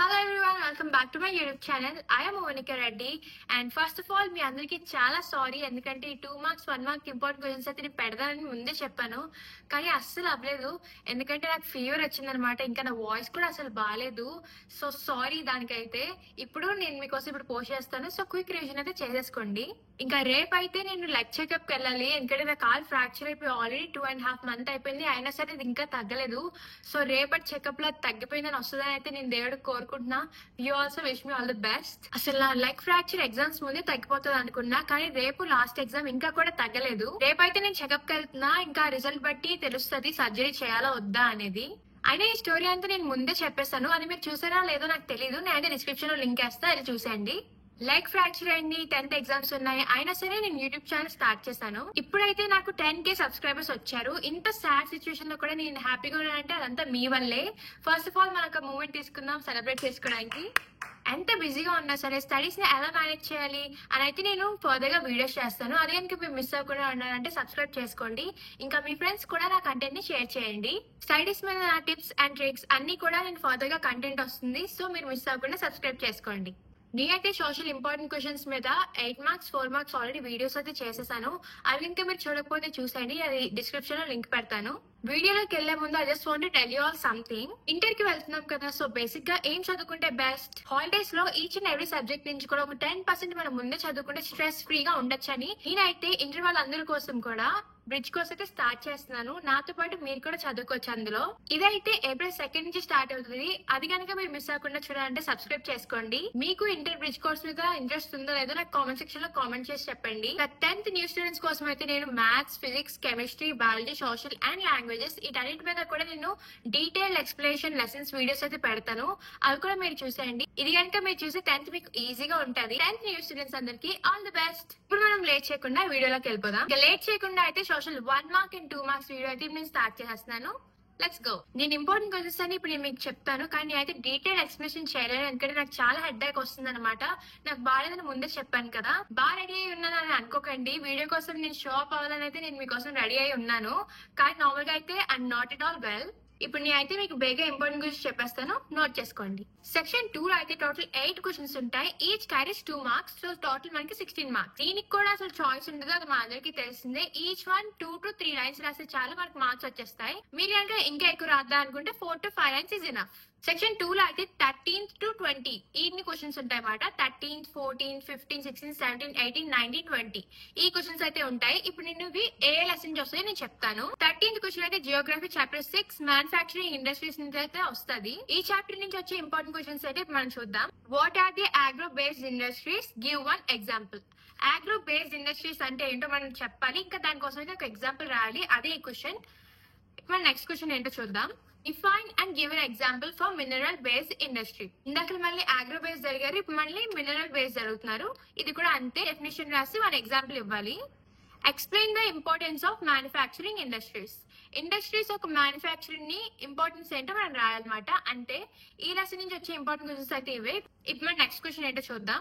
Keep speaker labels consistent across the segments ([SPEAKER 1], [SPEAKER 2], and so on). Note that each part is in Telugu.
[SPEAKER 1] Hello everyone, welcome back to my YouTube channel. I am Monika Reddy and first of all మీ అందరికి చాలా సారీ ఎందుకంటే 2 మార్క్స్ 1 మార్క్ ఇంపార్టెంట్ క్వశ్చన్స్ అయితే నేను పెడదానని ముందే చెప్పాను కానీ అస్సలు అవ్వలేదు ఎందుకంటే నాకు ఫీవర్ వచ్చిందనమాట ఇంకా నా వాయిస్ కూడా అసలు బాగాలేదు సో సారీ దానికైతే ఇప్పుడు నేను మీకోసం ఇప్పుడు పోస్ట్ చేస్తాను సో క్విక్ రివిజన్ అయితే చేసేసుకోండి ఇంకా రేపు అయితే నేను లెగ్ చెకప్కి వెళ్ళాలి ఎందుకంటే నా కాల్ ఫ్రాక్చర్ అయిపోయి ఆల్రెడీ 2.5 మంత్ అయిపోయింది అయినా సరే ఇది ఇంకా తగ్గలేదు సో రేపటి చెకప్ లో తగ్గిపోయిందని వస్తుందని అయితే నేను దేవుడు కోరుకుంటున్నా you also wish me all the best అసలు నా లెగ్ ఫ్రాక్చర్ ఎగ్జామ్స్ ముందే తగ్గిపోతుంది అనుకున్నా కానీ రేపు లాస్ట్ ఎగ్జామ్ ఇంకా కూడా తగ్గలేదు రేపు అయితే నేను చెకప్ కి వెళ్తున్నా ఇంకా రిజల్ట్ బట్టి తెలుస్తుంది సర్జరీ చేయాలా వద్దా అనేది అయినా ఈ స్టోరీ అంతా నేను ముందే చెప్పేస్తాను అది మీరు చూసారా లేదో నాకు తెలియదు నేనైతే డిస్క్రిప్షన్ లో లింక్ వేస్తా అది చూసేయండి లెగ్ ఫ్రాక్చర్ అయింది 10th ఎగ్జామ్స్ ఉన్నాయి అయినా సరే నేను యూట్యూబ్ ఛానల్ స్టార్ట్ చేశాను ఇప్పుడైతే నాకు 10K సబ్స్క్రైబర్స్ వచ్చారు ఇంత సాడ్ సిచ్యువేషన్ లో కూడా నేను హ్యాపీగా ఉన్నానంటే అదంతా మీ వల్లే ఫస్ట్ ఆఫ్ ఆల్ మనకు మూమెంట్ తీసుకుందాం సెలబ్రేట్ చేసుకోవడానికి ఎంత బిజీగా ఉన్నా సరే స్టడీస్ ని ఎలా మేనేజ్ చేయాలి అని అయితే నేను ఫర్దర్ గా వీడియోస్ చేస్తాను అదే కనుక మీరు మిస్ అవ్వకుండా ఉన్నారంటే సబ్స్క్రైబ్ చేసుకోండి ఇంకా మీ ఫ్రెండ్స్ కూడా నా కంటెంట్ ని షేర్ చేయండి స్టడీస్ మీద నా టిప్స్ అండ్ ట్రిక్స్ అన్ని కూడా నేను ఫర్దర్ గా కంటెంట్ వస్తుంది సో మీరు మిస్ అవ్వకుండా సబ్స్క్రైబ్ చేసుకోండి నేనైతే సోషల్ ఇంపార్టెంట్ క్వశ్చన్స్ మీద 8 మార్క్స్ 4 మార్క్స్ ఆల్రెడీ వీడియోస్ అయితే చేసేసాను అవి ఇంకా మీరు చూడకపోతే చూసండి అది డిస్క్రిప్షన్ లో లింక్ పెడతాను వీడియోలోకి వెళ్లే ముందు I just want to tell you all something inter కి వెళ్తున్నాం కదా సో బేసిక్ గా ఏం చదువుకుంటే బెస్ట్ హాలిడేస్ లో ఈచ్ అండ్ ఎవ్రీ సబ్జెక్ట్ నుంచి కూడా ఒక 10% మనం ముందే చదువుకుంటే స్ట్రెస్ ఫ్రీగా ఉండొచ్చని నేనైతే ఇంటర్ వాళ్ళందరి కోసం కూడా బ్రిడ్జ్ కోర్స్ అయితే స్టార్ట్ చేస్తున్నాను నాతో పాటు మీరు కూడా చదువుకోవచ్చు అందులో ఇదైతే ఏప్రిల్ 2 నుంచి స్టార్ట్ అవుతుంది అది కనుక మీరు మిస్ అవ్వకుండా చూడాలంటే సబ్స్క్రైబ్ చేసుకోండి మీకు ఇంటర్ బ్రిడ్జ్ కోర్స్ మీద ఇంట్రెస్ట్ ఉందో లేదో నాకు కామెంట్ సెక్షన్ లో కామెంట్ చేసి చెప్పండి 10th న్యూ స్టూడెంట్స్ కోసం అయితే నేను maths physics chemistry biology social and languages వీటన్నిటి మీద కూడా నేను డీటెయిల్ ఎక్స్ప్లెనేషన్ లెసన్స్ వీడియోస్ అయితే పెడతాను అవి కూడా మీరు చూసేయండి ఇది కనుక మీరు చూసి 10th మీకు ఈజీగా ఉంటది 10th న్యూ స్టూడెంట్స్ అందరికి ఆల్ ది బెస్ట్ ఇప్పుడు మనం లేట్ చేయకుండా వీడియోలోకి వెళ్ళిపోదాం ఇంకా లేట్ చేయకుండా అయితే social 1 mark and 2 marks video అయితే నేను స్టార్ట్ చేస్తున్నాను లెట్స్ గో నేను ఇంపార్టెంట్ క్వశ్చన్స్ అని ఇప్పుడు నేను మీకు చెప్తాను కానీ అయితే డీటెయిల్ ఎక్స్ప్లెనేషన్ చేయలేను ఎందుకంటే నాకు చాలా హెడ్ బ్యాక్ వస్తుంది అనమాట నాకు బాగాలేదని ముందే చెప్పాను కదా బాగా రెడీ అయి ఉన్నానని అనుకోకండి వీడియో కోసం నేను షో అప్ అవ్వాలని అయితే నేను మీకోసం రెడీ అయి ఉన్నాను కానీ నార్మల్ గా అయితే I'm not at all well ఇప్పుడు నేనైతే మీకు బేగా ఇంపార్టెంట్ గురించి చెప్పేస్తాను నోట్ చేసుకోండి సెక్షన్ 2 లో అయితే టోటల్ 8 క్వశ్చన్స్ ఉంటాయి each carries 2 marks so total మనకి 16 మార్క్స్ దీనికి కూడా అసలు చాయిస్ ఉండదు అది మా అందరికి తెలిసిందే ఈచ్ 1 2 to 3 లైన్స్ రాస్తే చాలు మనకి మార్క్స్ వచ్చేస్తాయి మీరు కనుక ఇంకా ఎక్కువ రాద్దాం అనుకుంటే 4 to 5 lines is enough section 2 లో అయితే 13th to 20 ఇన్ని క్వశ్చన్స్ ఉంటాయి అన్నమాట 13th 14th 15th 16th 17th 18th 19th 20 ఈ క్వశ్చన్స్ అయితే ఉంటాయి ఇప్పుడు నేను ఇవి ఏ లెసన్ నుంచి వస్తాయో నేను చెప్తాను 13th క్వశ్చన్ అయితే జియోగ్రఫీ చాప్టర్ 6 మ్యానుఫ్యాక్చరింగ్ ఇండస్ట్రీస్ నుంచి అయితే వస్తుంది ఈ చాప్టర్ నుంచి వచ్చే ఇంపార్టెంట్ క్వశ్చన్స్ అయితే మనం చూద్దాం what are the agro based industries give one example agro based industries అంటే ఏంటో మనం చెప్పాలి ఇంకా దానికోసం అయితే ఒక ఎగ్జాంపుల్ రాయాలి అదే ఈ క్వశ్చన్ ఇప్పుడు నెక్స్ట్ క్వశ్చన్ ఏంటో చూద్దాం define and give an example for mineral based industry ఇందాక మళ్ళీ అగ్రో బేస్డ్ జరిగారు ఇప్పుడు మళ్ళీ మినరల్ బేస్డ్ జరుగుతున్నారు ఇది కూడా అంతే డెఫినేషన్ రాసి వన్ ఎగ్జాంపుల్ ఇవ్వాలి explain the importance of manufacturing industries industries ఒక మ్యానుఫ్యాక్చరింగ్ ని ఇంపార్టెన్స్ ఏంటో మనం రాయాలన్నమాట అంటే ఈ లెసన్ నుంచి వచ్చే ఇంపార్టెంట్ క్వశ్చన్స్ అయితే ఇవే ఇప్పుడు మన నెక్స్ట్ క్వశ్చన్ ఏంటో చూద్దాం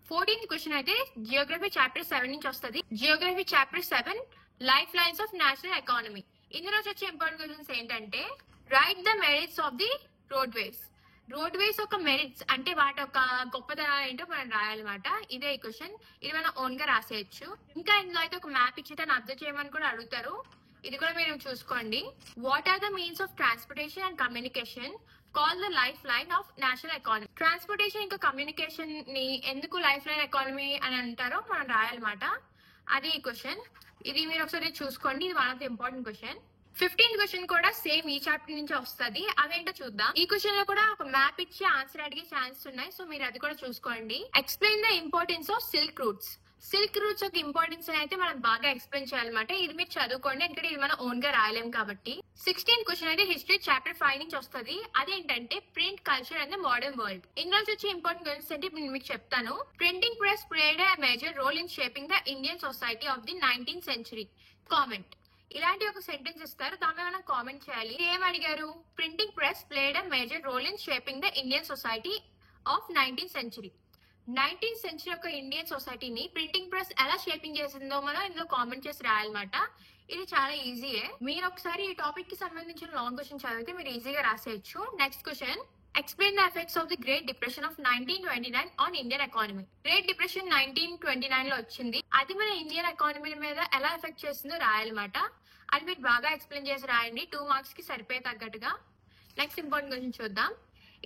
[SPEAKER 1] 14th క్వశ్చన్ అయితే జియోగ్రఫీ చాప్టర్ 7 నుంచి వస్తుంది Geography chapter 7 life lines of national economy ఇందులో వచ్చే ఇంపార్టెంట్ క్వశ్చన్స్ ఏంటంటే right the merits of the roadways ఒక మెరిట్స్ అంటే వాటి ఒక గొప్పతనం ఏంటో మనం రాయాలన్నమాట ఇదే ఈ క్వశ్చన్ ఇది మనం ఓన్ గా రాసేయచ్చు ఇంకా ఇందులో అయితే ఒక మ్యాప్ ఇచ్చి దాన్ని అబ్జర్వ్ చేయమని కూడా అడుగుతారు ఇది కూడా మీరు చూసుకోండి what are the means of transportation and communication call the life line of national economy transportation ఇంకా కమ్యూనికేషన్ ని ఎందుకు లైఫ్ లైన్ ఎకానమీ అని అంటారో మనం రాయాలన్నమాట అది ఈ క్వశ్చన్ ఇది మీరు ఒకసారి చూసుకోండి ఇది one of the important question 15th question కూడా సేమ్ ఈ చాప్టర్ నుంచి వస్తుంది అవేంటో చూద్దాం ఈ క్వశ్చన్ లో కూడా ఒక మ్యాప్ ఇచ్చి ఆన్సర్ అడిగే ఛాన్సెస్ ఉన్నాయి సో మీరు అది కూడా చూసుకోండి explain the importance of silk roots యొక్క ఇంపార్టెన్స్ అయితే మనం బాగా ఎక్స్ప్లెయిన్ చేయాలన్నమాట ఇది మీరు చదువుకోండి ఎందుకంటే ఇది మనం ఓన్ గా రాయలేం కాబట్టి 16th క్వశ్చన్ అయితే హిస్టరీ చాప్టర్ 5 నుంచి వస్తుంది అదేంటంటే print culture and modern world ఇందులో వచ్చే ఇంపార్టెంట్ క్వశ్చన్స్ అంటే నేను మీకు చెప్తాను printing press played a major role in shaping the Indian society of the 19th century comment ఇలాంటి ఒక సెంటెన్స్ ఇస్తారు దాని మీద మనం కామెంట్ చేయాలి ఏం అడిగారు printing press played a major role in shaping the Indian society of 19th century 19th century యొక్క ఇండియన్ సొసైటీని ప్రింటింగ్ ప్రెస్ ఎలా షేపింగ్ చేసిందో మనం ఇందులో కామెంట్ చేసి రాయాలన్నమాట ఇది చాలా ఈజీయే మీరు ఒకసారి ఈ టాపిక్ కి సంబంధించిన లాంగ్ క్వశ్చన్ చదివితే మీరు ఈజీగా రాసేయచ్చు next question Explain the effects of the Great Depression of 1929 on Indian economy. Great Depression 1929 లో వచ్చింది. అది మన ఇండియన్ ఎకానమీ మీద ఎలా ఎఫెక్ట్ చేస్తుందో రాయాలన్నమాట. అది మీరు బాగా ఎక్స్ప్లెయిన్ చేసి రాయండి, 2 మార్క్స్ కి సరిపోయే తగ్గట్టుగా. నెక్స్ట్ ఇంపార్టెంట్ క్వశ్చన్ చూద్దాం.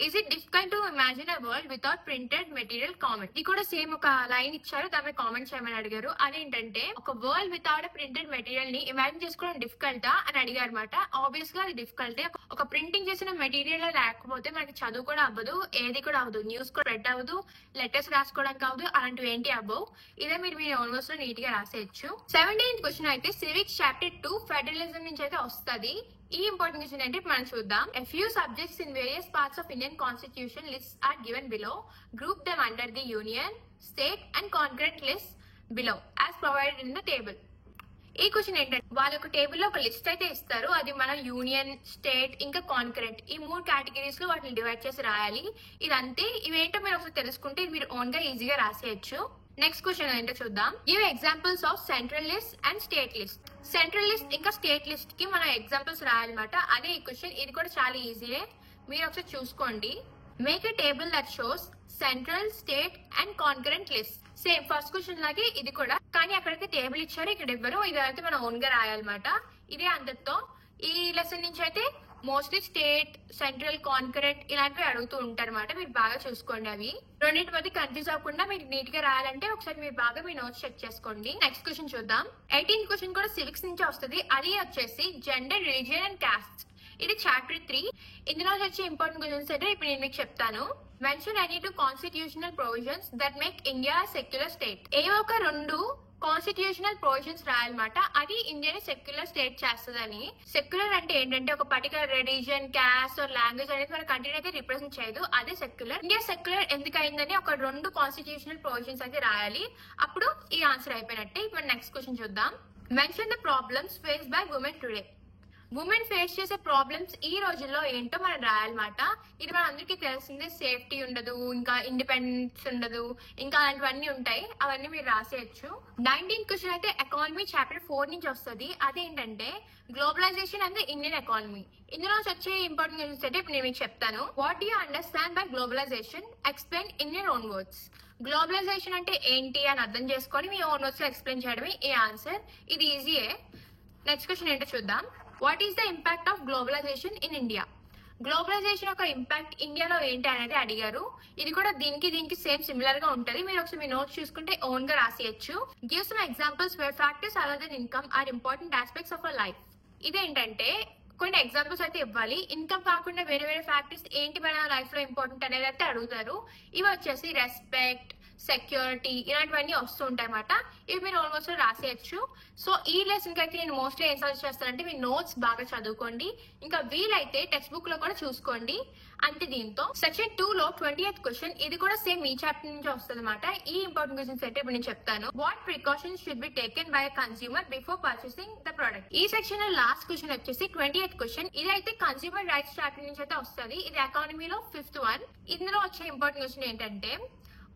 [SPEAKER 1] Is it difficult to imagine a world without printed material? Comment. ఇది కూడా సేమ్ ఒక లైన్ ఇచ్చారు, దాని కామెంట్ చేయమని అడిగారు. అదేంటంటే ఒక వరల్డ్ వితౌట్ ప్రింటెడ్ మెటీరియల్ ని ఇమాజిన్ చేసుకోవడం డిఫికల్టా అని అడిగారు అనమాట. ఆబ్వియస్ గా అది డిఫికల్టే. ఒక ప్రింటింగ్ చేసిన మెటీరియల్ లేకపోతే మనకి చదువు కూడా అవ్వదు, ఏది కూడా అవ్వదు, న్యూస్ కూడా స్ప్రెడ్ అవ్వదు, లెటర్స్ రాసుకోవడానికి అవ్వదు, అలాంటివి ఏంటి అవ్వవు. ఇదే మీరు మీ ఓన్ వర్డ్స్ లో నీట్ గా రాసేయచ్చు. 17th క్వశ్చన్ అయితే సివిక్స్ చాప్టర్ 2 ఫెడరలిజం నుంచి అయితే వస్తుంది. ఈ ఇంపార్టెంట్ క్వశ్చన్ అంటే మనం చూద్దాం. A few subjects in various parts of Indian Constitution lists are given below. Group them under the union, state and concurrent lists below as provided in the table. ఈ క్వశ్చన్ ఏంటంటే వాళ్ళ ఒక టేబుల్ లో ఒక లిస్ట్ అయితే ఇస్తారు. అది మనం యూనియన్, స్టేట్ ఇంకా కాన్కరెంట్ ఈ 3 కేటగిరీస్ లో వాటిని డివైడ్ చేసి రాయాలి. ఇదంతే. ఇవేంటో మీరు ఒకసారి తెలుసుకుంటే మీరు ఓన్ గా ఈజీగా రాసేయచ్చు. నెక్స్ట్ క్వశ్చన్ ఏంటో చూద్దాం. Give examples of central list and state list. Central list ఇంకా స్టేట్ లిస్ట్ కి మనం ఎగ్జాంపుల్స్ రాయాలన్నమాట. అదే ఈ క్వశ్చన్. ఇది కూడా చాలా ఈజీయే, మీరు ఒకసారి చూసుకోండి. Make a table that shows central, state and concurrent list. Same first question లాగే ఇది కూడా, కానీ అక్కడైతే టేబుల్ ఇచ్చారు, ఇక్కడ ఇవ్వరు. ఇదైతే మనం ఓన్ గా రాయాలన్నమాట. ఇదే అందరితో. ఈ లెసన్ నుంచి అయితే మోస్ట్లీ స్టేట్, సెంట్రల్, కాన్కరెంట్ ఇలాంటివి అడుగుతూ ఉంటారు అనమాట. మీరు బాగా చూసుకోండి. అవి రెండింటి మధ్య కన్ఫ్యూజ్ అవ్వకుండా మీరు నీట్ గా రాయాలంటే ఒకసారి మీరు బాగా మీ నోట్స్ చెక్ చేసుకోండి. నెక్స్ట్ క్వశ్చన్ చూద్దాం. 18th క్వశ్చన్ కూడా సివిక్స్ నుంచి వస్తుంది. అది వచ్చేసి జెండర్, రిలీజియన్ అండ్ కాస్ట్. ఇది చాప్టర్ 3. ఇందులో వచ్చే ఇంపార్టెంట్ క్వశ్చన్స్ అయితే ఇప్పుడు నేను మీకు చెప్తాను. Mention any 2 constitutional provisions that make India secular state. ఏవో ఒక 2 కాన్స్టిట్యూషనల్ ప్రొవిజన్స్ రాయాలన్నమాట. అది ఇండియాని సెక్యులర్ స్టేట్ చేస్తుందని. సెక్యులర్ అంటే ఏంటంటే ఒక particular religion, caste or language అనేది మన కంట్రీని అయితే రిప్రజెంట్ చేయదు. అదే సెక్యులర్. ఇండియా సెక్యులర్ ఎందుకు అయిందని ఒక 2 కాన్స్టిట్యూషనల్ ప్రొవిజన్స్ అయితే రాయాలి. అప్పుడు ఈ ఆన్సర్ అయిపోయినట్టే. ఇప్పుడు నెక్స్ట్ క్వశ్చన్ చూద్దాం. Mention the problems face by women today. Women face చేసే ప్రాబ్లమ్స్ ఈ రోజుల్లో ఏంటో మనం రాయాలన్నమాట. ఇది మన అందరికీ తెలిసిందే. సేఫ్టీ ఉండదు, ఇంకా ఇండిపెండెన్స్ ఉండదు, ఇంకా అలాంటివన్నీ ఉంటాయి. అవన్నీ మీరు రాసేయచ్చు. 19th క్వశ్చన్ అయితే ఎకానమీ చాప్టర్ 4 నుంచి వస్తుంది. అదేంటంటే గ్లోబలైజేషన్ అండ్ ఇండియన్ ఎకానమీ. ఇందులో వచ్చే ఇంపార్టెంట్ క్వశ్చన్స్ అయితే ఇప్పుడు నేను మీకు చెప్తాను. What do you understand by globalisation? Explain in your own words. Globalisation అంటే ఏంటి అని అర్థం చేసుకొని మీ ఓన్ వర్డ్స్ లో ఎక్స్ప్లెయిన్ చేయడమే ఈ ఆన్సర్. ఇది ఈజీయే. నెక్స్ట్ క్వశ్చన్ ఏంటో చూద్దాం. What is the impact of globalisation in India? Globalisation యొక్క ఇంపాక్ట్ ఇండియాలో ఏంటి అనేది అడిగారు. ఇది కూడా దీనికి సేమ్ సిమిలర్ గా ఉంటది. మీరు ఒకసారి మీ నోట్స్ చూసుకుంటే ఓన్ గా రాసేయచ్చు. Give some examples where factors other than income are important aspects of our life. ఇదేంటంటే కొన్ని ఎగ్జాంపుల్స్ అయితే ఇవ్వాలి. ఇన్కమ్ కాకుండా వేరే వేరే ఫ్యాక్టర్స్ ఏంటి మన లైఫ్ లో ఇంపార్టెంట్ అనేది అయితే అడుగుతారు. ఇవి వచ్చేసి రెస్పెక్ట్, సెక్యూరిటీ ఇలాంటివన్నీ వస్తూ ఉంటాయి అన్నమాట. ఇవి మీరు ఆల్మోస్ట్ రాసేయచ్చు. సో ఈ లెసన్ కి అయితే నేను మోస్ట్లీ ఏం సజెస్ట్ చేస్తానంటే మీ నోట్స్ బాగా చదువుకోండి, ఇంకా వీలైతే టెక్స్ట్ బుక్ లో కూడా చూసుకోండి. అంతే. దీంతో సెక్షన్ 2 లో 20th క్వశ్చన్. ఇది కూడా సేమ్ ఈ చాప్టర్ నుంచి వస్తుంది అనమాట. ఈ ఇంపార్టెంట్ క్వశ్చన్స్ అయితే ఇప్పుడు నేను చెప్తాను. What precautions should be taken by consumer before purchasing the product? ఈ సెక్షన్ లో లాస్ట్ క్వశ్చన్ వచ్చేసి 20th క్వశ్చన్. ఇదైతే కన్స్యూమర్ రైట్స్ చాప్టర్ నుంచి అయితే వస్తుంది. ఇది ఎకానమీలో 5th వన్. ఇందులో వచ్చే ఇంపార్టెంట్ క్వశ్చన్ ఏంటంటే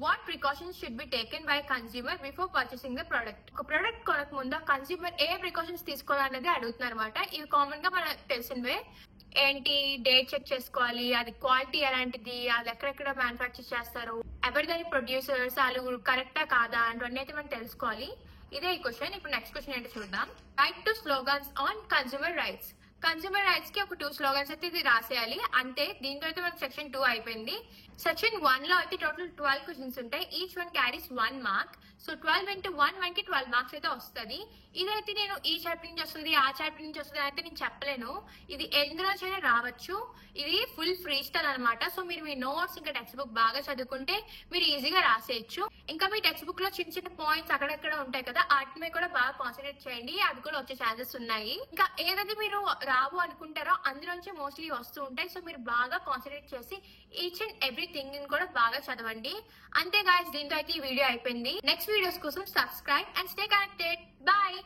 [SPEAKER 1] what precautions should be taken by consumer before purchasing the product? ఒక ప్రొడక్ట్ కొనక ముందు కన్స్యూమర్ ఏ ప్రికాషన్స్ తీసుకోవాలనేది అడుగుతున్నారు అనమాట. ఇవి కామన్ గా మనకు తెలిసినవే. ఏంటి? డేట్ చెక్ చేసుకోవాలి, అది క్వాలిటీ ఎలాంటిది, అది ఎక్కడెక్కడ మ్యానుఫ్యాక్చర్ చేస్తారు, ఎవరిదాని ప్రొడ్యూసర్స్, వాళ్ళు కరెక్టా కాదా అన్నీ అయితే మనం తెలుసుకోవాలి. ఇదే ఈ క్వశ్చన్. ఇప్పుడు నెక్స్ట్ క్వశ్చన్ ఏంటో చూద్దాం. Right to slogans on consumer rights. Consumer rights కి ఒక 2 స్లోగన్స్ అయితే ఇది రాసేయాలి. అంతే. దీంతో అయితే మనకి సెక్షన్ 2 అయిపోయింది. సెక్షన్ 1 లో అయితే టోటల్ 12 క్వశ్చన్స్ ఉంటాయి. Each one carries 1 mark. So 12 into 1 మనకి 12 మార్క్స్ అయితే వస్తుంది. ఇదైతే నేను ఈ చాప్టర్ నుంచి వస్తుంది, ఆ చాప్టర్ నుంచి వస్తుంది అయితే నేను చెప్పలేను. ఇది ఎందులోనైనా రావచ్చు. ఇది ఫుల్ ఫ్రీ స్టైల్ అనమాట. సో మీరు మీ నోట్స్ ఇంకా టెక్స్ట్ బుక్ బాగా చదువుకుంటే మీరు ఈజీగా రాసేయచ్చు. ఇంకా మీ టెక్స్ట్ బుక్ లో చిన్న చిన్న పాయింట్స్ అక్కడెక్కడ ఉంటాయి కదా, వాటి మీద కూడా బాగా కాన్సన్ట్రేట్ చేయండి. అవి కూడా వచ్చే ఛాన్సెస్ ఉన్నాయి. ఇంకా ఏదైతే మీరు రావు అనుకుంటారో అందులోంచి మోస్ట్లీ వస్తూ ఉంటాయి. సో మీరు బాగా కాన్సన్ట్రేట్ చేసి ఈచ్ అండ్ ఎవ్రీథింగ్ కూడా బాగా చదవండి. అంతే గాయ్స్, దీంతో అయితే ఈ వీడియో అయిపోయింది. నెక్స్ట్ వీడియోస్ కోసం subscribe and stay connected. Bye.